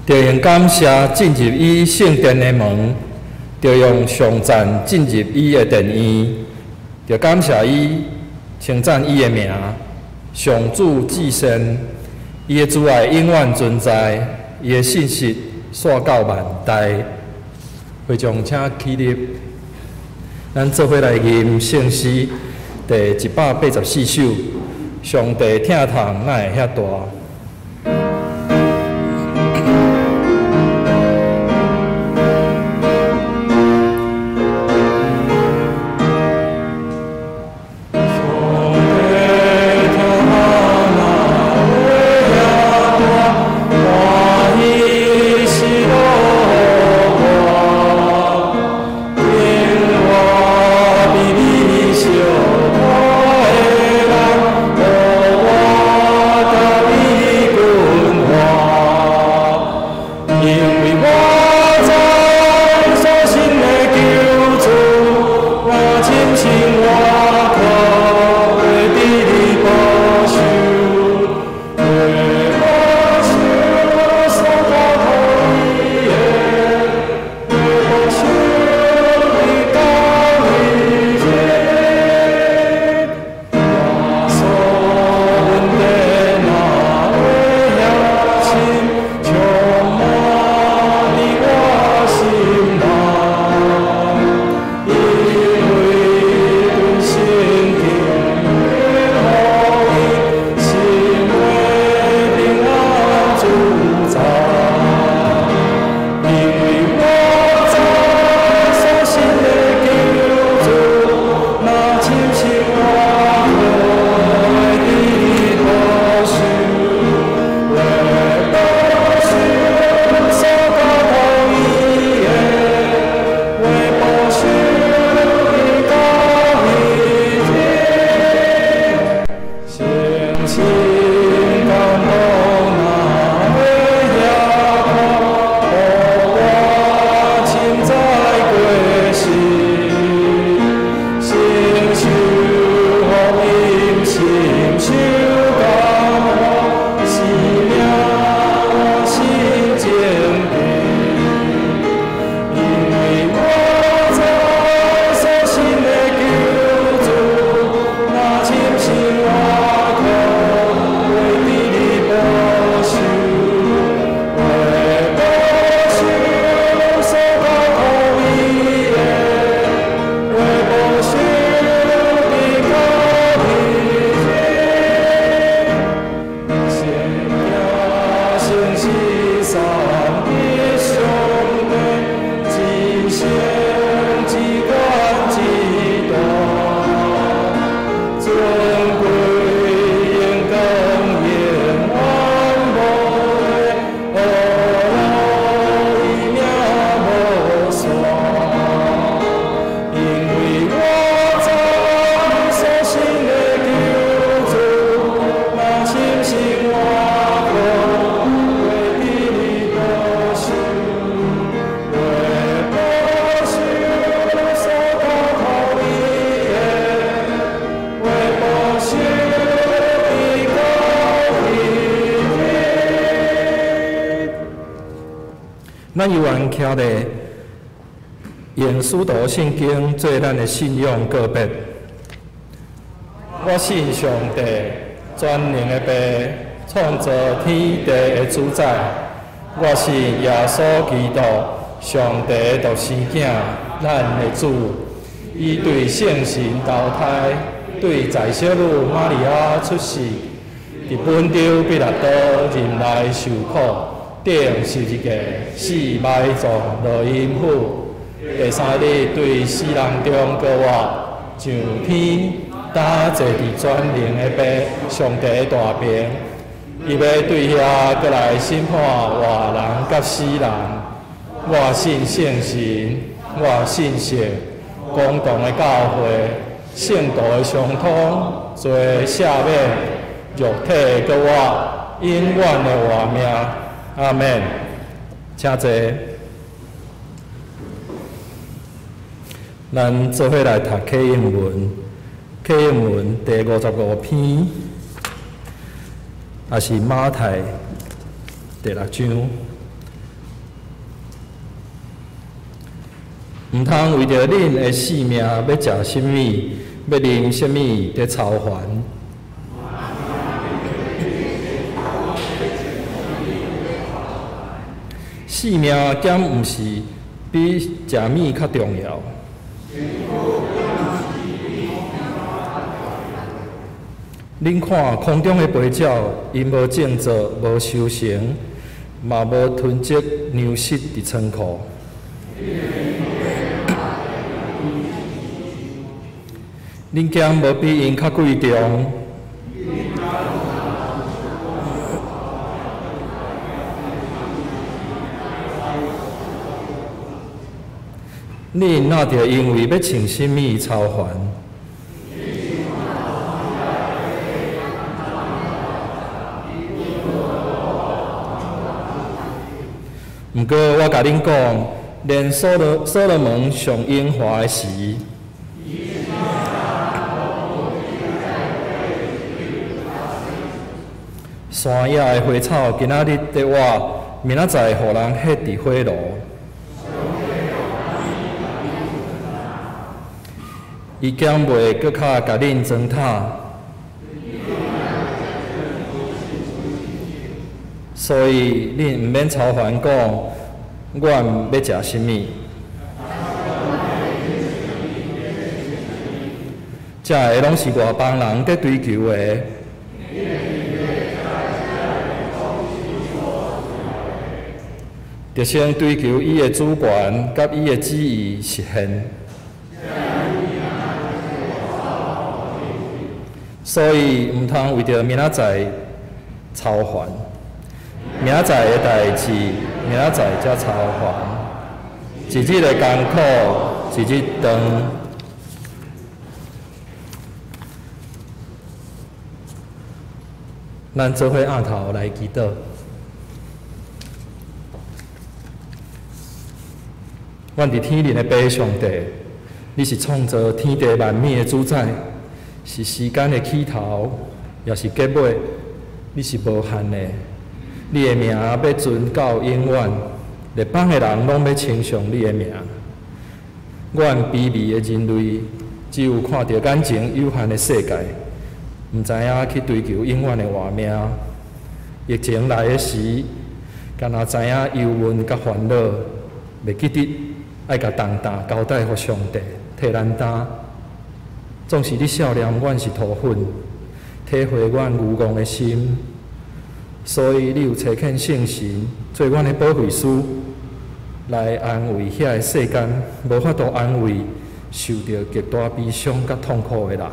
着用感谢进入伊圣殿的门，着用上赞进入伊的殿院，着感谢伊，称赞伊的名，上主至善，伊的慈爱永远存在，伊的信实线到万代。会众请起立，咱做伙来吟圣诗第184首。上帝疼痛哪会遐大？咱犹原徛咧用使徒圣经做咱的信仰告别。我信上帝，全能的爸，创造天地的主宰。我信耶稣基督，上帝的独生囝，咱的主。伊对圣神投胎，对在小女玛利亚出世，伫本州彼拉多任内受苦。定十字架，死埋葬，落阴府。第3日对死人中高活，上天打坐伫全能的爸，上帝的大屏。伊要对遐过来审判活人甲死人。我信圣神，我信神，公共的教会，圣道的相通，罪赦免，肉体的活，永远的活命。阿们，请坐。咱做伙来读启应文，启应文第55篇，也是马太第6章。毋通为着恁的性命要食什么，要啉什么伫操烦。性命减毋是比食米较重要。恁看空中的飞鸟，因无种作，无收成，嘛无囤积粮食伫仓库。恁减无比因较贵重。恁哪着因为要穿什么操烦？毋过我甲恁讲，连所罗门上荣华的时，山野的花草今仔日伫我，明仔载互人ฮ็伫火炉。伊减袂搁较甲恁糟蹋，所以恁毋免操烦讲，我要食什么？这个拢是外邦人在追求的。就先追求伊的主权，甲伊的旨意实现。所以毋通为着明仔载操烦，明仔载的代志，明仔载才操烦。一日的艰苦，一日长。咱做伙额头来祈祷。阮伫天灵的爸上帝，你是创造天地万物的主宰。是时间的起头，也是结尾。你是无限的，你的名要存到永远。列邦的人拢要称颂你的名。阮卑微的人类，只有看到眼前有限的世界，毋知影去追求永远的活命。疫情来的时，敢若知影忧闷甲烦恼，袂记得爱甲重担交代互上帝，替咱担。总是你笑脸，阮是土粉，体会阮愚戆的心，所以你有找见圣神做阮的保惠师，来安慰遐个世间无法度安慰、受到极大悲伤甲痛苦的人。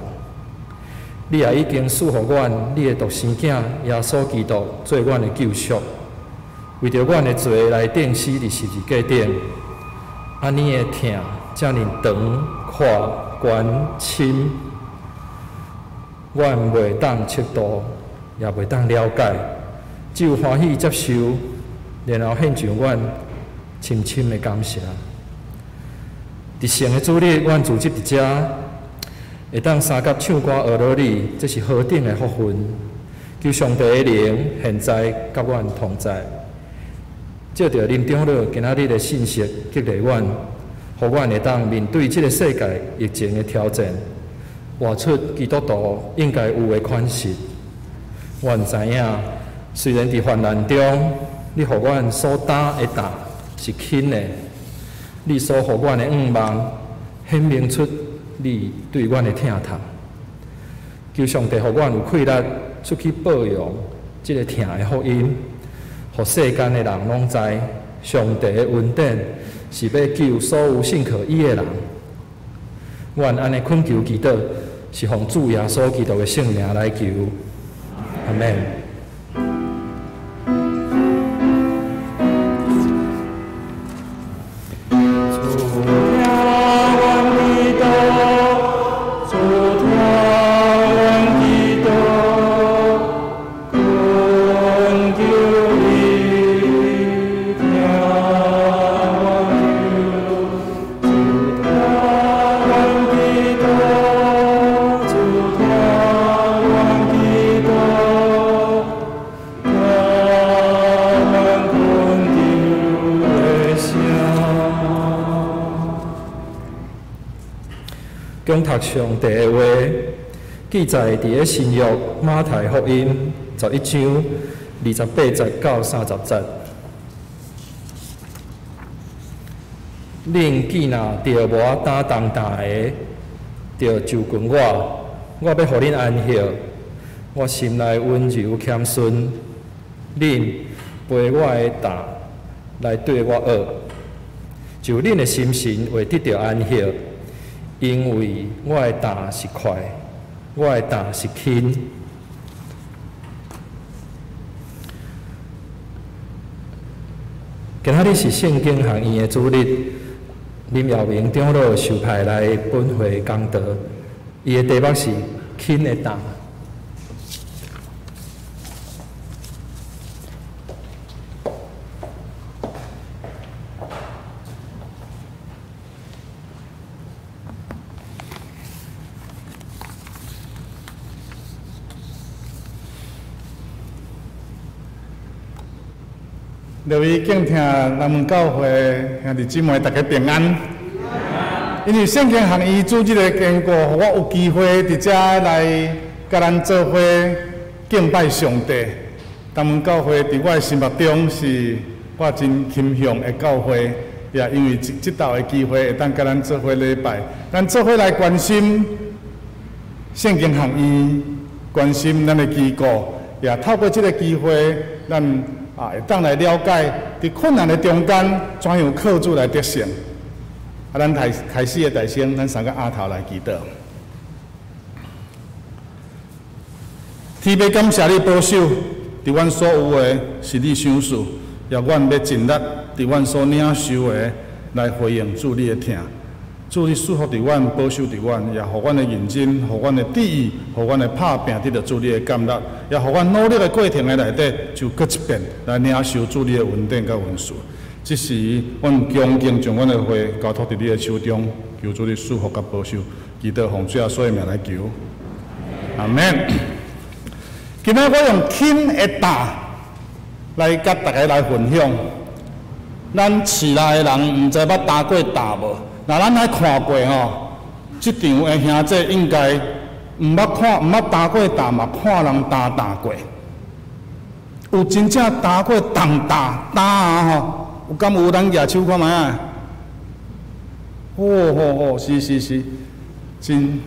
你也已经赐予阮你的独生囝耶稣基督做阮的救赎，为着阮的罪来钉死伫十字架顶，安尼的疼，遮尔长、宽、悬、深，阮袂当测度，也袂当了解，只有欢喜接受，然后献上阮深深的感谢。伫圣的主日，阮组织伫遮，会当三甲唱歌学罗你，这是何等的福分！求上帝的灵现在甲阮同在，借着林长老今仔日的信息激励阮，互阮会当面对这个世界疫情的挑战，活出基督徒应该有的款式。阮知影，虽然伫患难中，你互阮所担的担是轻的，你所互阮的愿望显明出你对阮的疼痛。求上帝互阮有气力出去报扬这个疼的福音，互世间的人拢知上帝的恩典是要救所有信靠伊的人。阮安尼恳求祈祷，是奉主耶稣基督的圣名来求，阿门。恭读上帝的话，记载伫咧新约马太福音11章28节到30节。恁既若着无担当大个，着就近我，我要互恁安息。我心内温柔谦逊，恁背我的担来对我学，就恁的心神会得到安息，因为我的担是快，我的担是轻。今仔日是圣经学院的主日，林耀明长老受派来本会讲道，伊的题目是轻的担。各位敬听咱们教会兄弟姊妹，大家平安。因为圣经学院组织的经过，我有机会伫遮来甲咱做伙敬拜上帝。咱们教会伫我的心目中是我真倾向的教会，也因为这道的机会，会当甲咱做伙礼拜，咱做伙来关心圣经学院，关心咱的机构，也透过这个机会，咱会当来了解，伫困难的中间，怎样靠主来得胜。咱开始的大声，咱三个阿头来祈祷。天父感谢你保守，伫阮所有的是你赏赐，也阮要尽力伫阮所领受的来回应主你的听。主你赐福伫阮，保守伫阮，也互阮的认真，互阮的志意，互阮的拍拼，得到主你的感动，也互阮努力的过程的内底，就搁一遍来领受主你的恩典甲恩赐。这时，阮恭敬将阮的话交托伫你的手中，求主你赐福甲保守，祈祷奉主耶稣的名来求，阿门。今仔我用轻的担来甲大家来分享，咱市内的人毋知捌担过担无？那咱来看过吼，即场的兄弟应该毋捌担过担，嘛看人担过。有真正担过重担啊吼，有敢有人举手看卖啊？是，真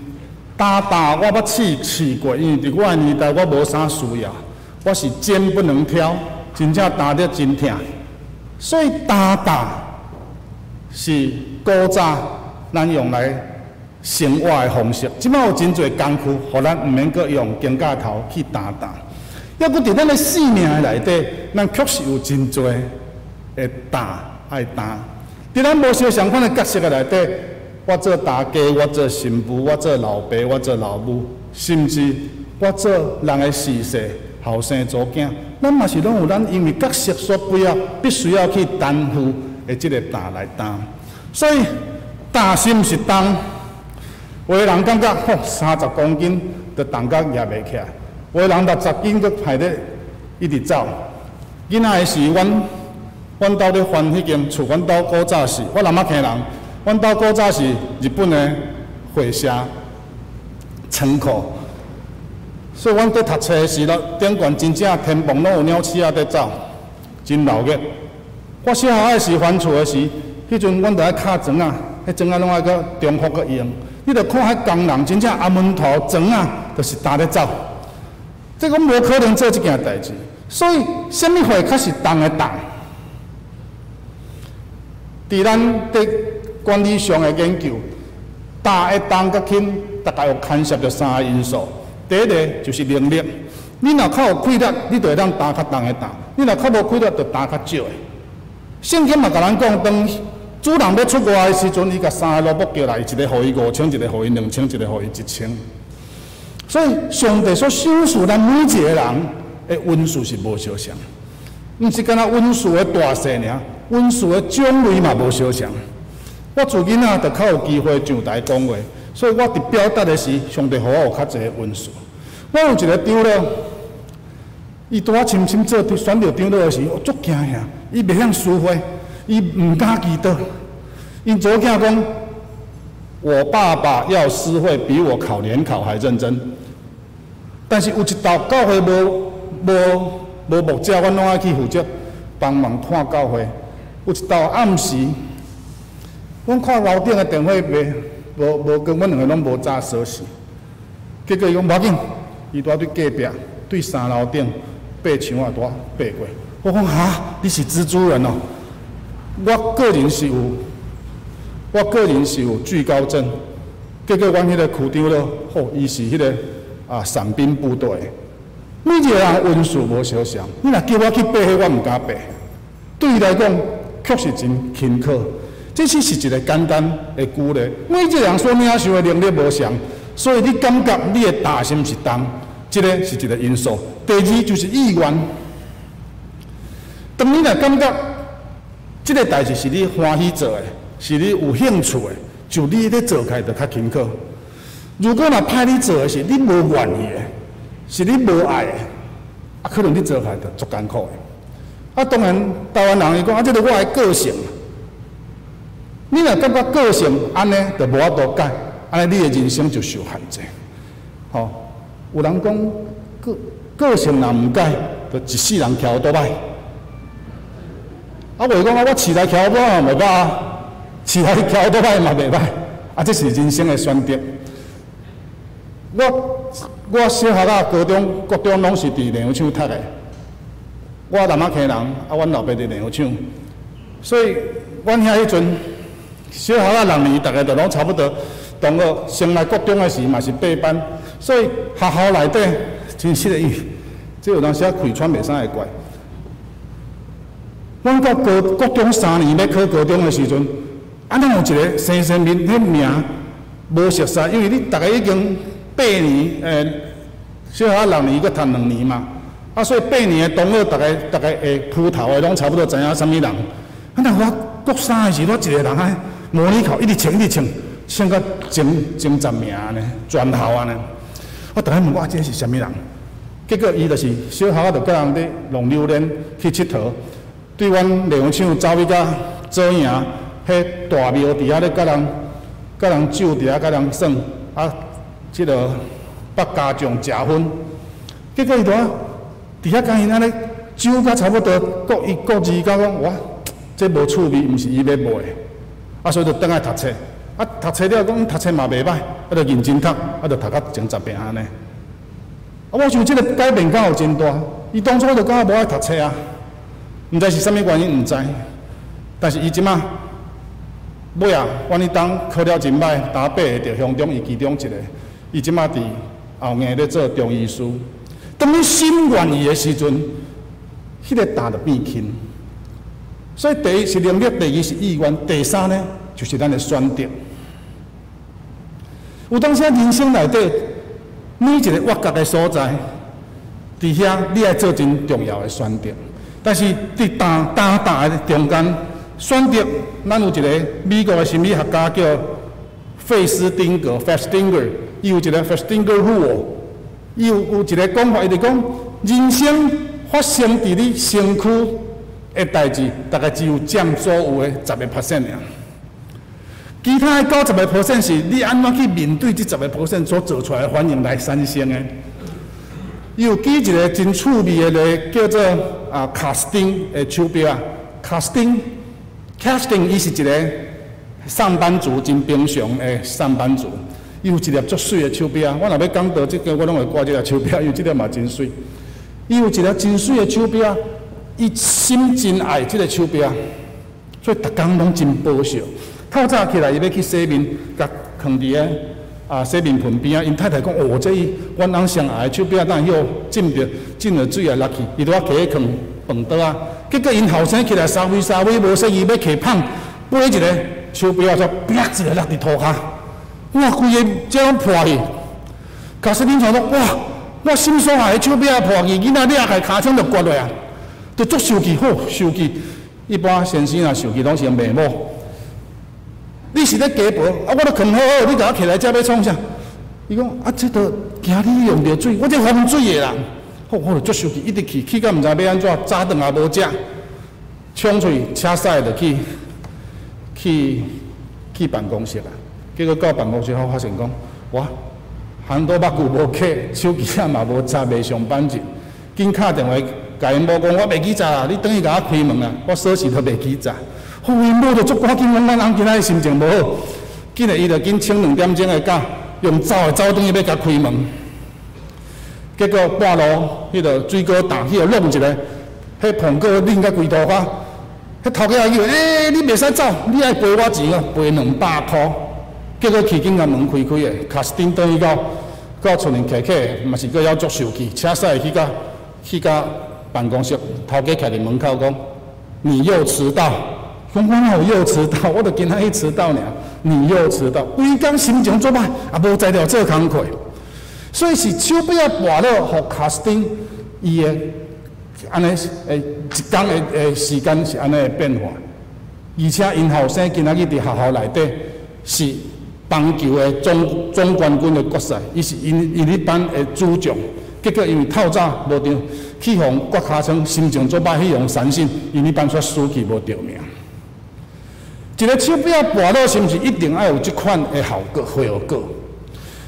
担我捌试过，因为伫我的年代我无啥需要，我是肩不能挑，真正担得真痛，所以担是古早咱用来生活的方式，即摆有真侪工具，互咱毋免阁用肩胛头去担。抑搁伫咱的生命的内底，咱确实有真侪会担爱担。伫咱无相相款的角色的内底，我做大家，我做新妇，我做老爸，我做老母，甚至我做人的侍世、后生祖囝，咱嘛是拢有咱因为角色所必须要去担负。的这个担来担，所以担心是重。有的人感觉30公斤就重甲举袂起来，有的人60斤佫排咧一直走。囡仔的时，阮兜咧翻迄间厝，阮兜古早是，我南仔坑人，阮兜古早是日本的会社仓库，所以阮伫读册的时咯，顶悬真正天棚拢有鸟鼠仔在走，真闹热。我小学的时翻厝的时，迄阵阮著爱敲砖啊，迄砖啊拢爱搁重复搁用。你著看迄工人真正阿门头砖啊，就是担咧走。这个无可能做即件代志，所以什么会较是重的重？伫咱伫管理上的研究，担的重甲轻，大概有牵涉着3个因素。第一个就是能力，你若较有气力，你就会当担较重的重；你若较无气力，就担较少的。圣经嘛，甲咱讲，当主人要出外的时阵，伊甲3个萝卜叫来，一个互伊5,000，一个互伊2,000，一个互伊1,000。所以上帝所赏赐咱每一个人的恩赐是无相像，毋是干那恩赐的大小尔，恩赐的种类嘛无相像。我自囡仔就较有机会上台讲话，所以我伫表达的时，上帝互我有较侪恩赐。我有一个长老，伊拄我深深做选着长老的时，我足惊遐。伊袂晓抒发，伊毋敢祈祷。因祖囝讲，我爸爸要诗会比我考联考还认真，但是有一道教会无目标，阮拢爱去负责帮忙看教会。有一道暗时，阮看楼顶的电话袂无跟阮两个拢无早锁匙，结果伊讲无要紧，伊拄对隔壁对3楼顶爬墙啊，拄爬过。我讲哈，你是蜘蛛人哦！我个人是有惧高症，结果阮迄个区长咯，吼，伊是迄个伞兵部队的，每一个人温数无相像。你若叫我去爬迄，我毋敢爬。对伊来讲，确实真辛苦。这是一个简单的鼓励。每一个人所领受的能力无相，所以你感觉你的大是毋是重，这个是一个因素。第二就是意愿。当你若感觉这个代志是你欢喜做的，是你有兴趣的，就你咧做起来就较辛苦。如果若派你做的是你无愿意的，是你无爱的，可能你做起来就足艰苦的。当然，台湾人伊讲这个我的个性。你若感觉个性安尼，就无法度改，安尼你的人生就受限制。有人讲个性若毋改，就一世人徛倒歹。袂讲我饲来徛倒也袂歹啊，饲来徛倒歹嘛袂歹，这是人生的选择。我小学啊、高中、国中拢是伫练舞场读的。我南仔溪人，阮老爸伫练舞场，所以阮遐迄阵。小学啊6年，大家就拢差不多。同学升来国中的时嘛是8班，所以学校内底真适应。这有当时啊开喘袂啥会怪。阮到国中3年要考高中的时阵，有一个生面，迄名无熟悉，因为你大家已经8年，小学啊6年，佮读2年嘛，所以8年的同学大概会铺头的拢差不多知影啥物人。我国3的时，我一个人啊。模拟考一直签到前10名呢，全校啊呢。我逐个问我这是啥物人？结果伊就是小学就甲人咧弄榴莲去佚佗，对阮练舞场走去甲左营，迄大庙伫遐咧甲人酒伫遐甲人耍，即个北家将食薰。结果伊伫遐甲因安尼酒甲差不多各2讲哇，这无趣味，毋是伊要买的。所以就倒来读册，读册了讲读册嘛袂歹，就认真读，就读到前10名安尼。我想这个改变敢有真大，伊当初就敢无爱读册啊，毋知是啥物原因，毋知。但是伊即马尾啊，阮迄当考了真歹，打8个着乡中伊其中一个，伊即马伫后硬咧做中医师。当你心愿意的时阵，迄个担就变轻。所以第一是能力，第二是意愿，第3呢就是咱的选择。有当时人生内底每一个活角的所在，伫遐你爱做真重要的选择。但是伫大的中间选择，咱有一个美国的心理学家叫费斯汀格 （Festinger）， 伊有一个 Festinger rule， 伊有一个讲法，伊就讲人生发生伫你身躯的代志，大概只有占所有的10%尔。其他的90%是你安怎去面对这10%所做出来的反应来产生的。伊有举一个真趣味的叫做casting 的手表casting 伊是一个上班族真平常的上班族。伊有一粒足水的手表，我若要讲到这个，我拢会挂这粒手表，因为这粒嘛真水。伊有一粒真水的手表。伊心真爱这个手表，所以逐工拢真保守。透早起来，伊要去洗面，甲放伫个洗面盆边啊。因太太讲：“哦，这阮翁上爱的手表，当又浸着水啊落去，伊拄啊摕去放饭桌啊。结果因后生起来沙微无说伊要摕捧，买一个手表就啪一个落伫涂骹，哇，规个这拢破去。假使恁想讲哇，我心所爱的手表破去，囡仔掠开骹枪就刮落啊！就足受气，好受气。一般先生啊，受气拢是用骂某。你是咧家婆，我都藏好好，你甲我起来，才要创啥？伊讲这都惊你用着水，我这防水的人。好，我就足受气，一直去到毋知要安怎，早顿也无食，冲出去车驶就去办公室啊。结果到办公室后发现讲，哇，很多目久无客，手机也嘛无插，袂上班日，紧敲电话甲因某讲，我袂记早啦，你等于甲我开门啦，我锁匙都袂记早。好，因某就足赶紧，咱翁今仔心情无好，紧来伊就紧请2点钟的假，用走等于要甲开门。结果半路迄个水果档，迄个弄一个，迄碰过拎甲规头发，迄头家叫，你袂使走，你爱赔我钱哦，赔200块。结果去紧甲门开的，卡斯丁等于到厝里客客，嘛是搁要足受气，车驶去到办公室，头家徛伫门口讲，你又迟到。我哪有又迟到？我就今仔日迟到尔，你又迟到，规工心情做歹，也无才调做工课。所以是手表跋落，互卡斯汀伊的安尼一天的时间是安尼的变化，而且因后生今仔日伫学校内底是棒球的总冠军的决赛，伊是因迄班的主将，结果因为透早无着去互郭卡昌心情做歹去用三振，因迄班却输去无着名。一个手表跋落是毋是一定要有即款的效果果？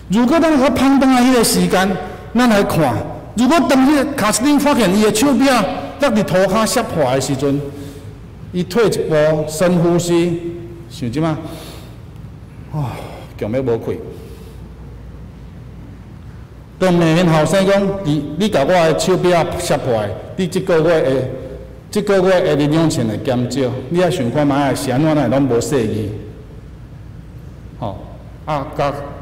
如果咱去判断迄个时间，咱来看，如果当迄个卡斯汀发现伊的手表落伫涂骹摔破的时阵，伊退一步，深呼吸，想即马，强要无气。当面后生讲，你甲我的手表摔破的，你即个月的零用钱会减少，你也想看卖是安怎来拢无细意，甲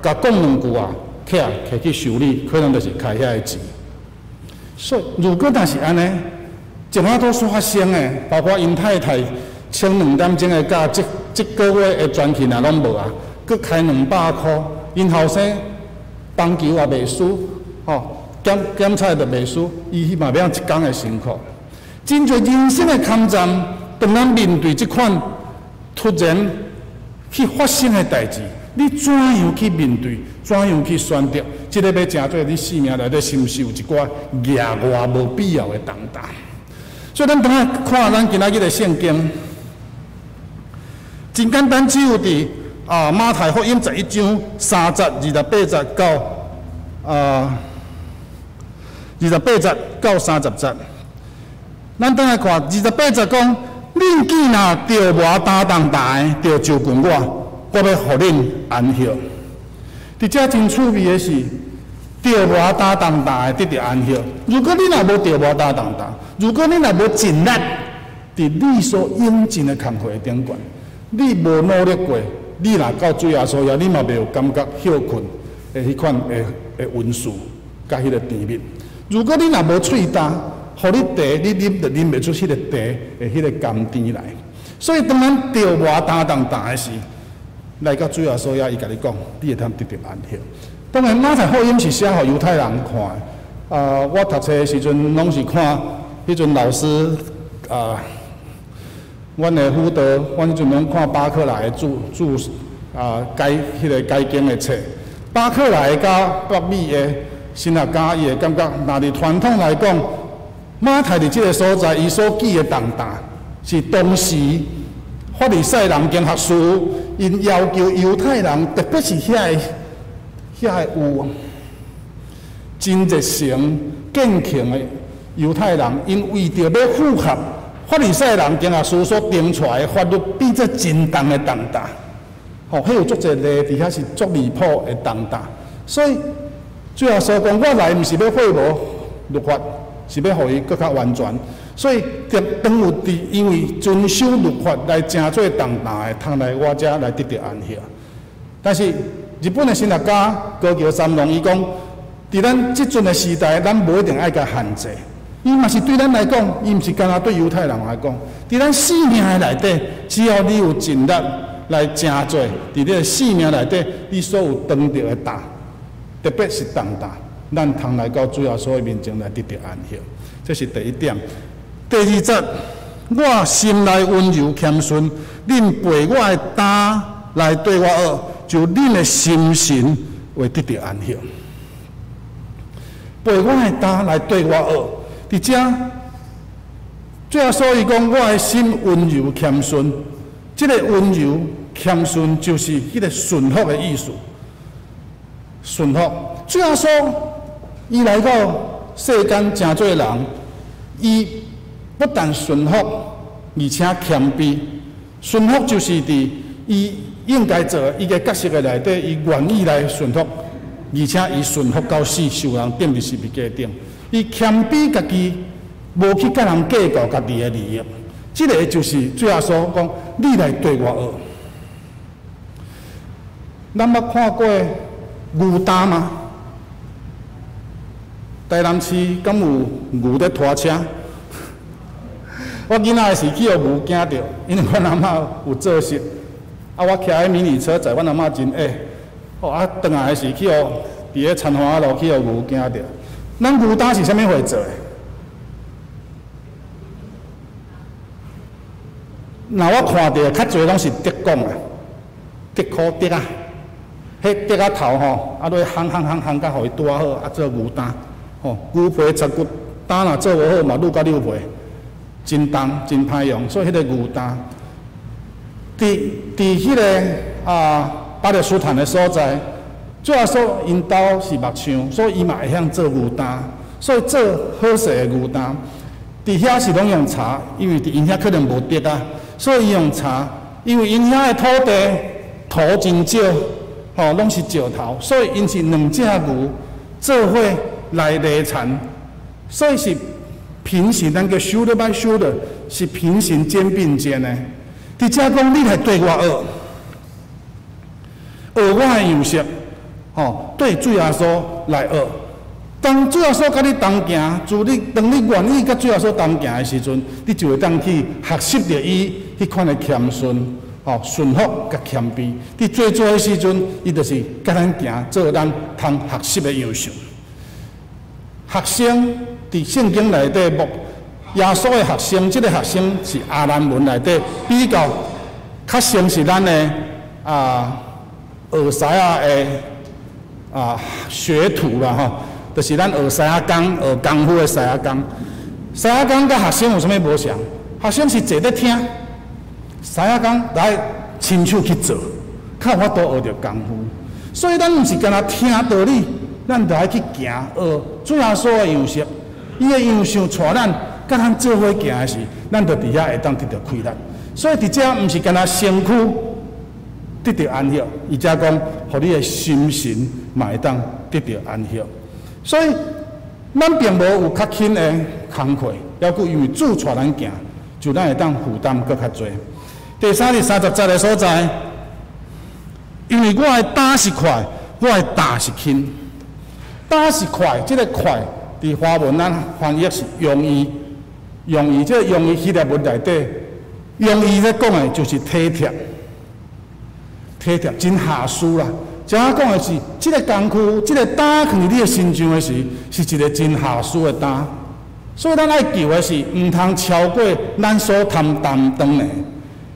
讲2句啊，摕去修理，可能就是开遐个钱。所以如果若是安尼，一马都发生的，包括因太太请2点钟的假，即个月的专勤也拢无啊，佮开200块，因后生棒球也袂输，检查也袂输，伊嘛要一工的辛苦。真侪人生的坎站，当咱面对即款突然去发生的代志，你怎样去面对？怎样去选择？即个要真做你生命内底是毋是有一寡额外无必要的重担？所以咱当下看咱今仔日的圣经，真简单，只有伫马太福音11章3节、28节到28节到30节。咱等下看28节讲，恁既若着我担当大，着就近我要互恁安息。伫遮真趣味的是，着我担当大，得着安息。如果你若无着我担当大，如果你若无尽力，伫你所应尽的工课顶悬，你无努力过，你若到最后所要，你嘛袂有感觉休困的迄款的温顺，甲迄个甜蜜。如果你若无喙焦，互你茶，你啉就啉袂出迄个茶的迄个甘甜来。所以当咱着我担当大的时，来到最后所要，伊甲你讲，你会通得到安息。当然，马太福音是写互犹太人看的。我读册的时阵，拢是看迄阵老师阮的辅导，阮迄阵拢看巴克莱的迄个解经的册。巴克莱甲北美的神学家，伊会感觉，若伫传统来讲，马太伫即个所在，伊所记的重担，是当时法利赛人经学士因要求犹太人，特别是遐个有真热诚、坚强的犹太人，因为着要符合法利赛人经学士所定出来的法律，比这真重的重担。迄有足侪例，伫遐是足离谱的重担。所以最后所讲，我来毋是要废无律法。是要互伊更较完全，所以当有因为遵守律法来成做重担的，通来我遮来得到安息。但是日本的神学家高桥三郎伊讲，伫咱即阵的时代，咱无一定爱甲限制。伊嘛是对咱来讲，伊毋是干那对犹太人来讲，伫咱生命的内底，只要你有尽力来成做，伫你的生命内底，你所有当着的担，特别是重担。咱通来到最后所有面前来得到安息，这是第一点。第二节，我心内温柔谦逊，恁陪我的担来对我学，就恁的心神会得到安息。陪我的担来对我学，伫遮最后所以讲，我的心温柔谦逊，这个温柔谦逊就是迄个顺服的意思。顺服，主要说，伊来到世间真多人，伊不但顺服，而且谦卑。顺服就是伫伊应该做伊个角色的内底，伊愿意来顺服，而且伊顺服到死，受人顶伫十字架顶。伊谦卑家己，无去甲人计较家己的利益。这个就是主要说讲，你来对我学。咱捌看过牛担吗？台南市敢有牛在拖车？我囡仔是去互牛惊着，因为阮阿嬷有做事，啊，我徛喺迷你车载，阮阿嬷真矮，哦，啊，转来是去互伫咧田花路去互牛惊着。咱牛担是啥物会做的？那我看到较侪拢是竹讲的，竹箍竹啊。迄竹仔头吼，啊，落烘甲互伊拄好，啊做牛担，吼，牛皮插骨担若做无好嘛，愈甲愈皮，真重真歹用，所以迄个牛担，伫迄个巴勒斯坦的所在，主要说因兜是木匠，所以伊嘛会晓做牛担，所以做好势的牛担，伫遐是拢用茶，因为伫因遐可能无竹啊，所以伊用茶，因为因遐的土地土真少。吼，拢是石头，所以因是两只牛做伙来犁田，所以是平行，咱叫 shoulder by shoulder， 是平行肩并肩的。伫遮讲，你来对我学我的样式，吼，对主耶稣来学。当主耶稣甲你同行，当你愿意甲主耶稣同行的时阵，你就会当去学习着伊迄款的谦逊。吼，顺服甲谦卑，伫做的时阵，伊就是甲咱行，做咱通学习的优秀。学生伫圣经内底耶稣的学生，这个学生是阿兰文内底比较像是咱的俄西亚的学徒啦吼，就是咱学西亚工、学功夫的西亚工。西亚工甲学生有啥物无相？学生是坐咧听。西亚工来亲手去做，较有法度学着功夫。所以咱毋是干那听道理，咱着爱去行学主耶稣的样式。伊的样式带咱，甲咱做伙行的时，咱着伫遐会当得到快乐。所以伫遮毋是干那身躯得到安息，而且讲，互你的心神嘛会当得到安息。所以咱并无有较轻的工课，抑佫因为主带咱行，就咱会当负担佫较侪。第30节的所在，因为我的担是快，我的担是轻。担是快，这个快，伫华文咱翻译是容易，这个容易希腊文内底，容易咧讲的就是体贴，真下输啦。正讲的是，这个工具，这个担放伫你的身上的时，是一个真下输的担。所以咱爱求的是，毋通超过咱所担当的。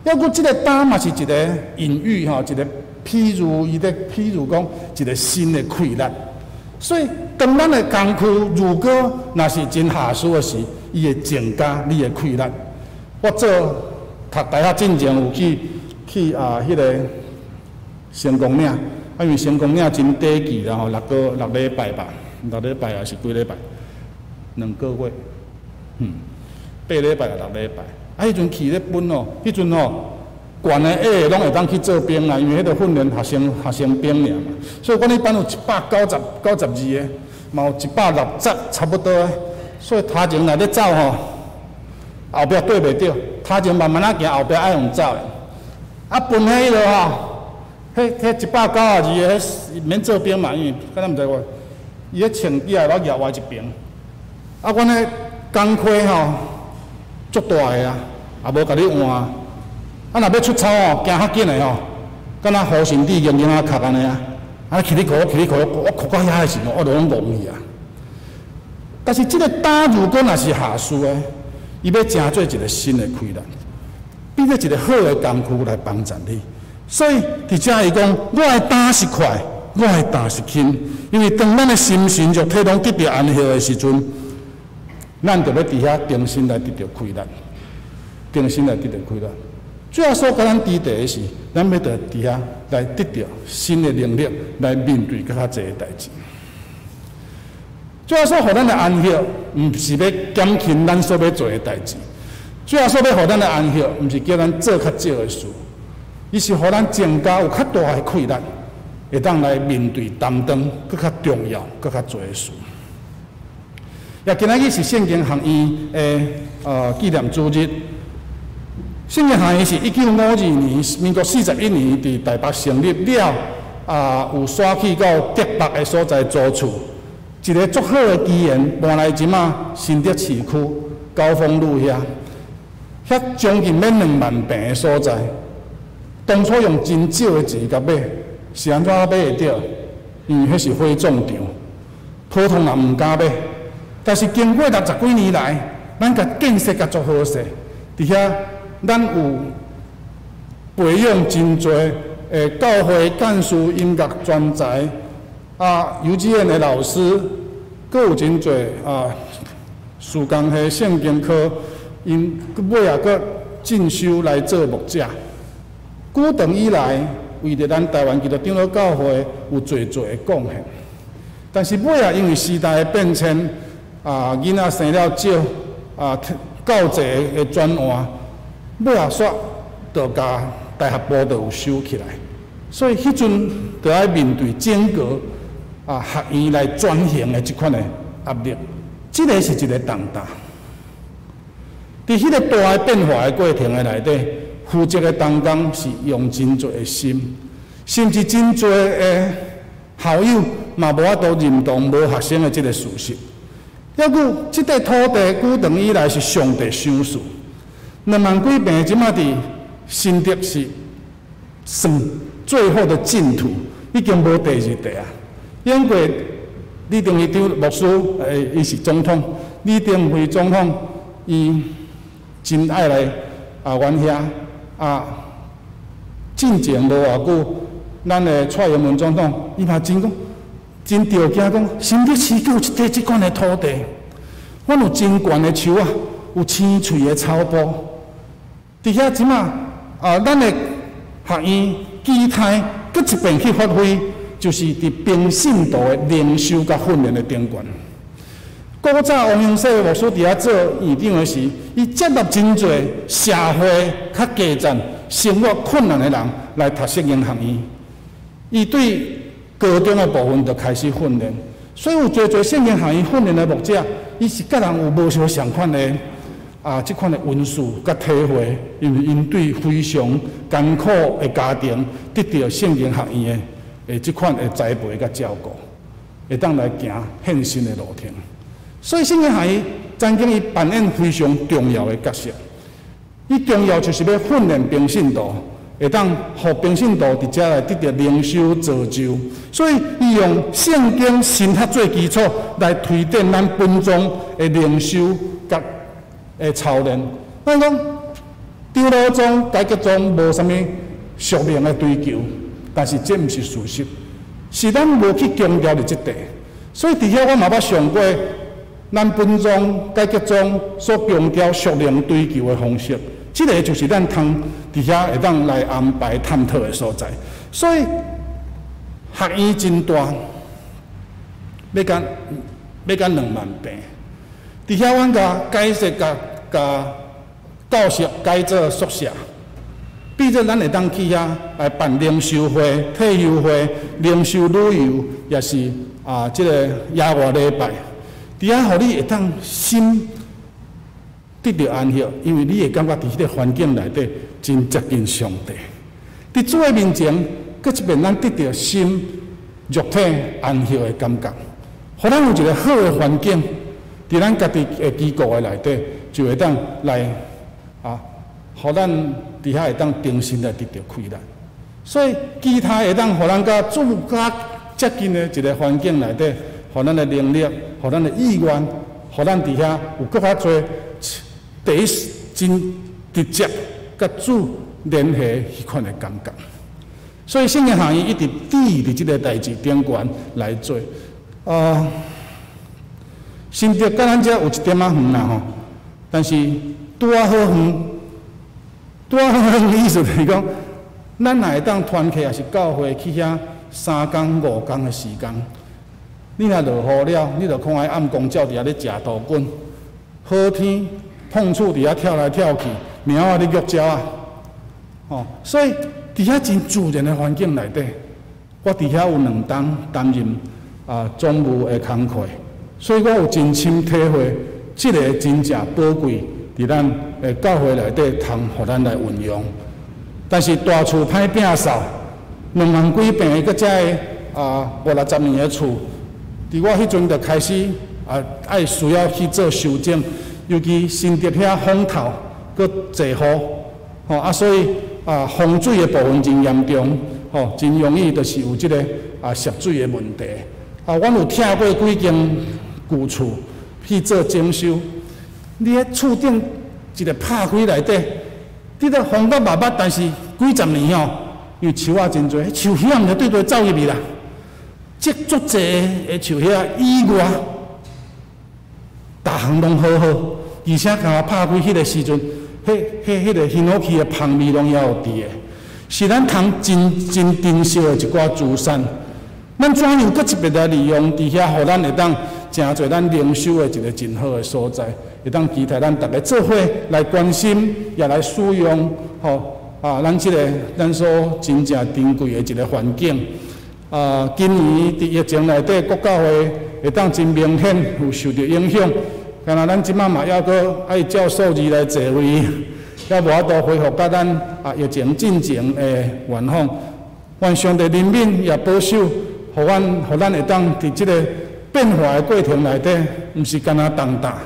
抑佫即个担嘛是一个隐喻吼，一个譬如譬如讲一个新的快乐。所以当咱的工具如果若是真下输的时，伊会增加你的快乐。我读大学进前有去迄个成功岭，因为成功岭真短期啦吼，6礼拜吧，6礼拜还是几礼拜？2个月，8礼拜啊6礼拜。迄阵去咧本哦，迄阵哦，悬的矮拢会当去做兵啦，因为迄个训练学生兵尔嘛。所以阮迄班有192个，嘛有160差不多的。所以头前来咧走吼，后壁对袂着，头前慢慢仔行，后壁爱用走的。啊，分迄落吼，迄192个，免做兵嘛，因为敢若毋知我，伊咧穿起来我摇我一边。啊，阮迄工课吼。足大个啊，也无甲你换。啊，若要出操哦，行较紧的吼，敢若好神帝用啊壳安尼啊，啊起哩靠，我靠到遐的时候，我就拢戆去啊。但是这个担如果若是下输的，伊要成做一个新的快乐，变做一个好的工具来帮助你。所以伫遮伊讲，我的担是快，我的担是轻，因为当咱的心神就体拢得到安息的时阵。咱就要伫遐定心来得到快乐，定心来得到快乐。主要所甲咱支持的是，咱要伫遐来得到新的能力，来面对更较侪的代志。主要所互咱的安息，毋是要减轻咱所要做的代志。主要所要互咱的安息，毋是叫咱做较少的事，伊是互咱增加有较大的气力，会当来面对担当更较重要、更较多的事。也今仔日是圣经学院的纪念主日。圣经学院是1952年，民国41年伫台北成立了，有徙去到德北的所在租厝，一个足好的机缘，搬来即马新竹市区高峰路遐，遐将近免2万平的所在，当初用真少的钱甲买，是安怎买会到？因为迄是火葬场，普通人毋敢买。但是经过60几年来，咱甲建设甲足好势，伫遐咱有培养真侪教会干事、音乐专才幼稚园的老师，阁有真侪事工系圣经科，因尾也阁进修来做牧者。久长以来，为着咱台湾基督长老教会有侪的贡献，但是尾也因为时代的变迁。囡仔生了少，教济的转换，尾也煞就甲大学部就有收起来，所以迄阵就要面对整个学院来转型的即款的压力，这个是一个重担。伫迄个大的变化的过程的内底，负责的同工是用真侪的心，甚至真侪的校友嘛无法度认同无学生的这个事实。抑佫，即块土地久长以来是上帝赏赐，2万几平，即马伫新竹是算最后的净土，已经无第二地啊。英国李登辉牧师，伊是总统，李登辉总统，伊真爱来原遐进前无偌久，咱的蔡英文总统，伊嘛真讲。真着惊讲，新竹市有一块即款的土地，阮有真悬的树有青翠的草埔，伫遐即马咱的学院基台搁一遍去发挥，就是伫平信道的灵修甲训练的顶悬。古早王永世牧师伫遐做院长的时，伊接纳真侪社会较基层、生活困难的人来读圣经学院，伊对高中的部分就开始训练，所以有侪圣经学院训练的牧者，伊是甲人有无相同款的即款的温数甲体会，因为因对非常艰苦的家庭得到圣经学院的即款的栽培甲照顾，会当来行献身的路程。所以圣经学院曾经伊扮演非常重要的角色，伊重要就是要训练平信徒。会当互平信徒伫遮来得到灵修造就，所以伊用圣经神学做基础来推展咱本宗的灵修甲操练。咱讲长老宗、改革宗无啥物俗名的追求，但是这毋是事实，是咱无去强调的即块。所以伫遐我嘛捌上过咱本宗、改革宗所强调俗名追求的方式。这个就是咱通伫遐会当来安排探讨的所在，所以学院真大，要甲2万平。伫遐阮甲改设甲教室改做宿舍，变做咱会当去遐来办灵修会、退休会、灵修旅游，也是即个野外礼拜。伫遐，互你会当心。得到安息，因为你会感觉伫迄个环境内底真接近上帝。伫主的面前，搁一遍咱得到心、肉体安息的感觉，互咱有一个好的环境，伫咱家己的机构的内底，就会当来互咱伫遐会当定心来得到快乐。所以，其他会当互咱甲主较接近的一个环境内底，互咱的能力、互咱的意愿、互咱伫遐有更较多。第一真直接甲主联系迄款的感觉，所以圣经学院一直伫即个代志顶悬来做。新竹甲咱遮有一点仔远啦吼，但是拄啊好远，多意思就是讲，咱若会当团契，也是教会去遐3工5工的时间。你若落雨了，你就看伊暗公鸟伫遐咧食豆滚，好天碰触伫遐跳来跳去，猫仔咧脚鸟啊，哦，所以伫遐真自然的环境内底，我伫遐有2冬担任总务的工课，所以我有真深体会，这个真正宝贵，伫咱的教会内底通互咱来运用。但是大厝歹摒扫，2万几平个遮个50-60年的厝，伫我迄阵就开始爱需要去做修整，尤其新竹遐风头搁济雨，所以风水的部分真严重，真容易就是有这个涉水的问题。阮有拆过几间旧厝去做整修，你喺厝顶一个拍开内底，你都风到密密，但是几十年因为树仔真多，树叶毋就对对走入去啦。积足济的树叶以外，逐项拢好好，而且甲拍开迄个时阵，迄个香火气的香味拢也有伫的，是咱通真珍惜的一寡资产。咱怎样搁特别来利用伫遐，互咱会当真侪咱灵修的一个真好的所在，会当期待咱大家做伙来关心，也来使用，咱即个咱所真正珍贵的一个环境。今年伫疫情内底，国教会会当真明显有受到影响。干那咱即摆嘛，还阁爱照数字来坐位，还无法度恢复甲咱疫情进前的原况。愿上帝怜悯也保守。互咱会当伫即个变化的过程内底，毋是干那动荡，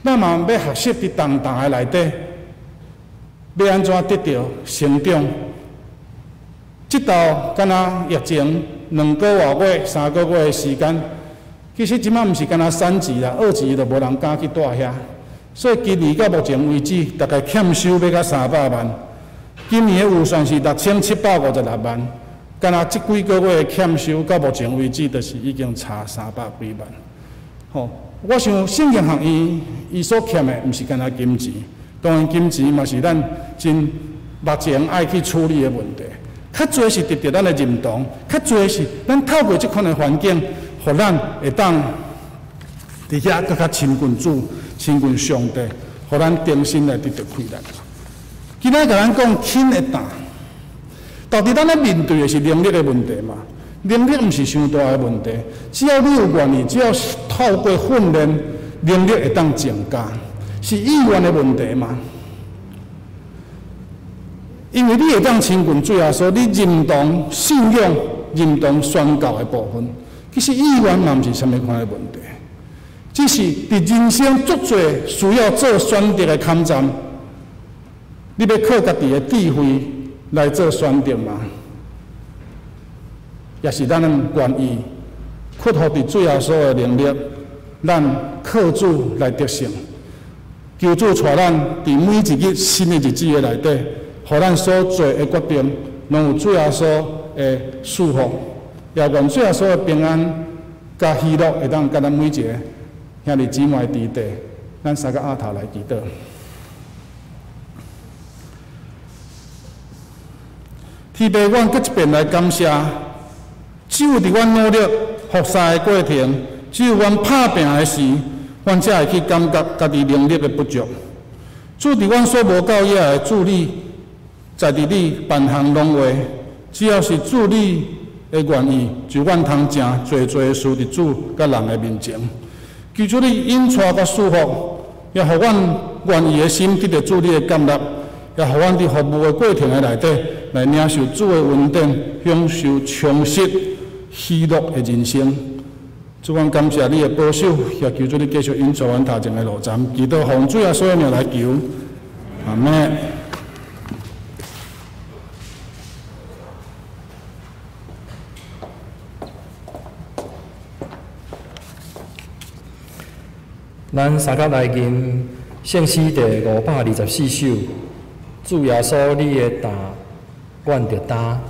咱嘛要学习伫动荡的内底，要安怎得到成长。即道干那疫情2个月、3个月的时间，其实即摆毋是干那3级啦，2级就无人敢去住遐。所以今年到目前为止，大概欠收要到300万，今年的预算是6756万。干那即几个月的欠收，到目前为止，就是已经差300几万。我想圣经学伊所欠的，毋是干那金钱，当然金钱嘛是咱真目前爱去处理的问题。较侪是得到咱的认同，较侪是咱透过即款的环境，互咱会当伫遐更较亲近主、亲近上帝，互咱重新来得到快乐。今仔甲咱讲轻的担。到底咱咧面对的是能力的问题嘛？能力毋是伤大的问题，只要你有愿意，只要透过训练，能力会当增加，是意愿的问题嘛？因为你会当亲近主耶稣，你认同信仰、认同宣教的部分，其实意愿嘛毋是啥物款的问题，只是伫人生足侪需要做选择的坎站，你要靠家己的智慧。来做选择嘛，也是咱愿意屈服伫主耶稣的能力，咱靠主来得胜。求主带咱伫每一日新的日子的内底，互咱所做的决定，拢有主耶稣的祝福，也愿主耶稣的平安甲喜乐会当甲咱每一个兄弟姊妹伫地。咱三个额头来祈祷。天父，阮搁一遍来感谢，只有伫阮努力服侍的过程，只有阮拍拼的时，阮才会去感觉家己能力的不足。主伫阮所无够野的助力，在伫你万行拢为，只要是助力的愿意，就阮通正做事伫主甲人的面前。求主你引带甲束缚，也互阮愿意的心得到主你的接纳，也互阮伫服务的过程的内底。来领受主的恩典，享受充实喜乐的人生。主，阮感谢你的保守，也求主你继续引导阮头前的路站，祈祷奉主耶稣的名来求，阿门。咱三甲来吟圣诗第524首，主耶稣你的担。阮着担。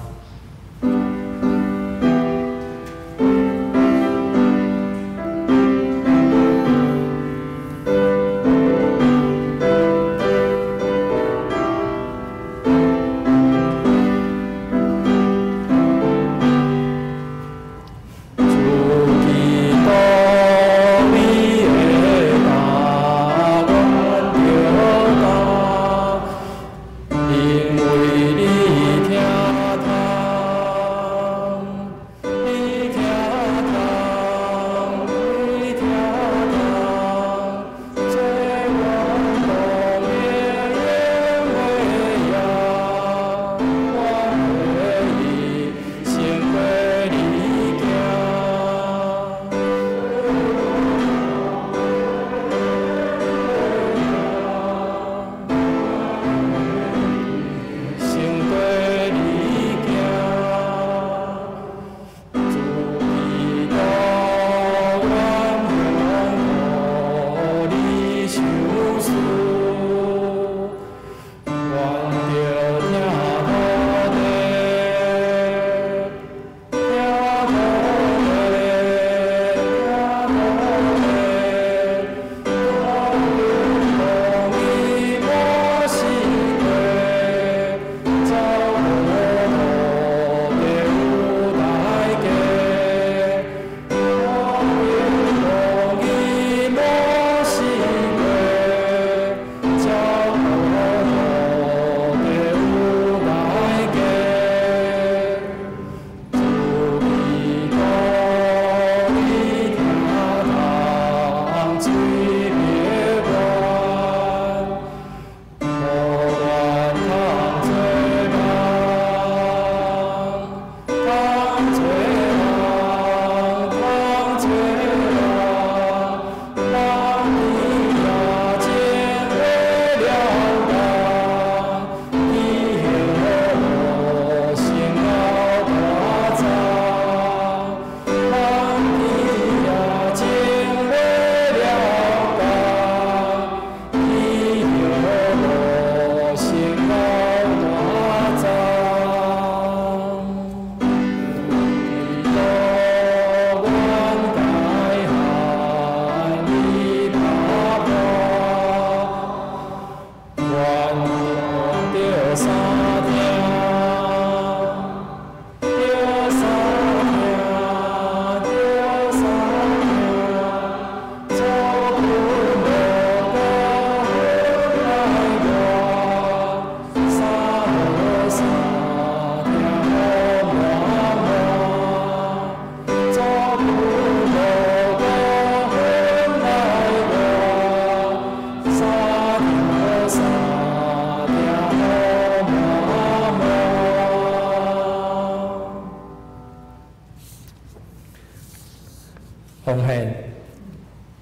奉献，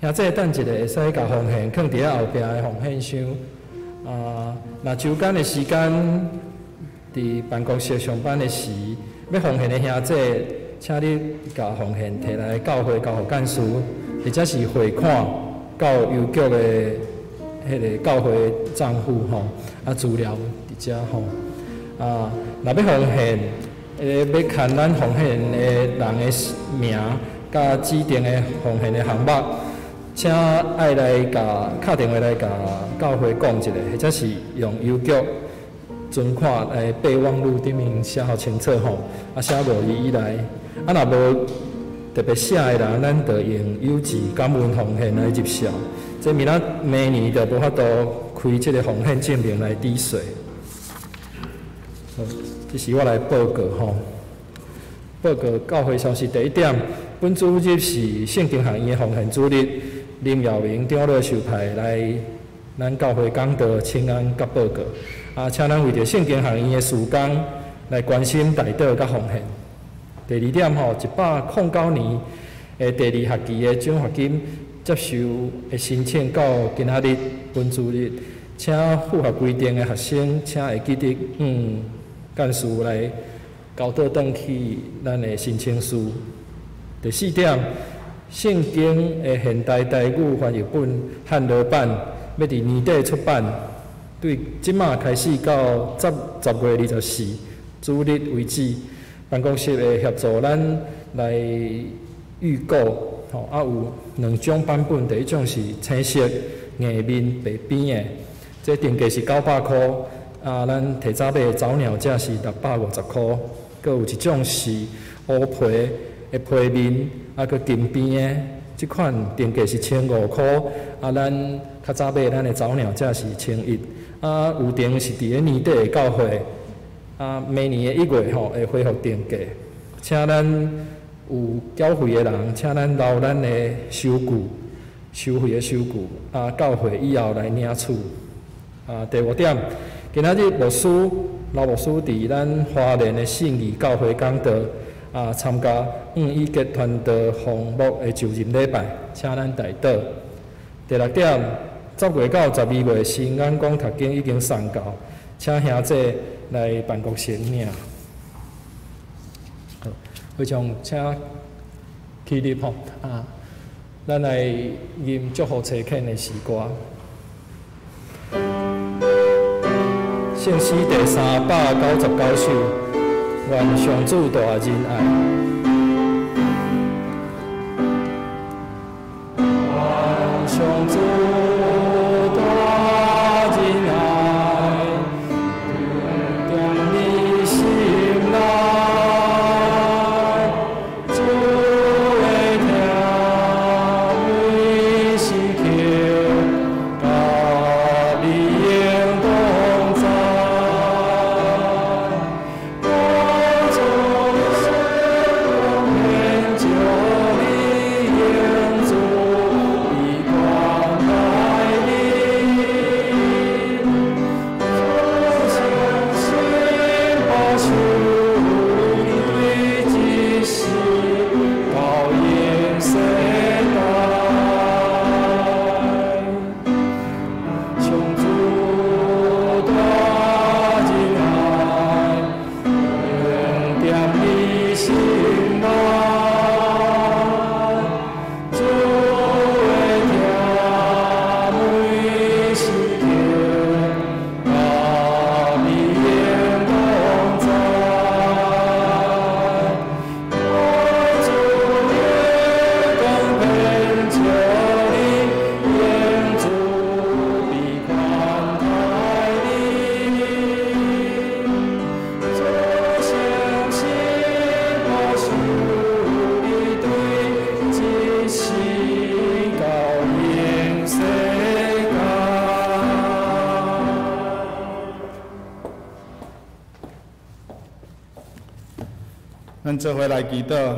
兄弟等一下会使甲奉献放伫咧后壁的奉献箱。若周间的时间，伫办公室上班的时，要奉献的兄弟，请你甲奉献摕来教会交互干事，或者是汇款到邮局的迄个教会账户吼，资料伫遮吼。若要奉献，要看咱奉献的人的名。甲指定的奉献的项目，请爱来甲敲电话来甲教会讲一下，或者是用邮局存款来备忘录顶面写好清楚吼，写5字以内。若无特别写的人，咱就用邮寄感恩奉献来入效。这明年就无法度开这个奉献证明来抵税。这是我来报告吼。报告教会消息第一点。本主日是圣经学院的奉献主日，林耀明长老授派来咱教会讲道请安甲报告。请咱为着圣经学院的事工来关心代祷甲奉献。第二点109年的第2学期的奖学金接受的申请到今仔日本主日，请符合规定的学生请会记得干事来交倒转去咱的申请书。第4点，圣经的现代台语翻译本汉罗版要伫年底出版，对即马开始到10月24主日为止，办公室会协助咱来预购，有2种版本，第一种是青色硬面白边的，这定价是900块，咱提早买早鸟价是650块，佮有一种是乌皮的皮面，佮金边的，即款定价是1500块，咱较早买咱的早鸟价是1100，有定是伫咧年底会到货，明年的1月会恢复定价，请咱有缴费的人，请咱留咱的收费的收据，到货以后来领取。第5点，今仔日老牧师伫咱花莲的信义教会讲道。参加义结团队项目的就任礼拜，请咱代祷。第6点，10月到12月新眼光读经已经送到，请兄弟来办公室领。好，非常请起立吼，咱来吟祝福册恳的诗歌。圣诗第399首，愿上主大仁爱。上主大仁爱，踮你心内，主会听每时刻，甲你应同在。我从生命就你应主。咱做伙来祈祷，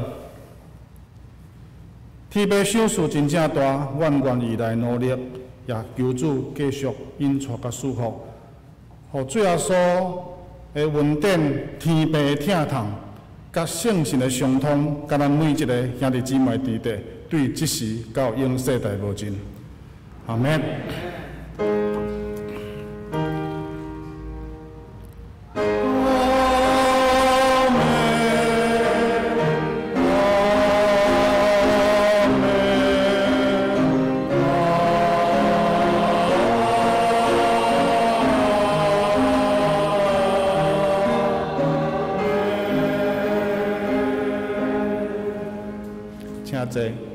天父手事真正大，阮愿意来努力，也求主继续引带甲祝福，互最后所的恩典、天父的疼痛，甲圣神的相通，甲咱每一个兄弟姊妹伫地，对即时到永世代无尽。阿门。请坐。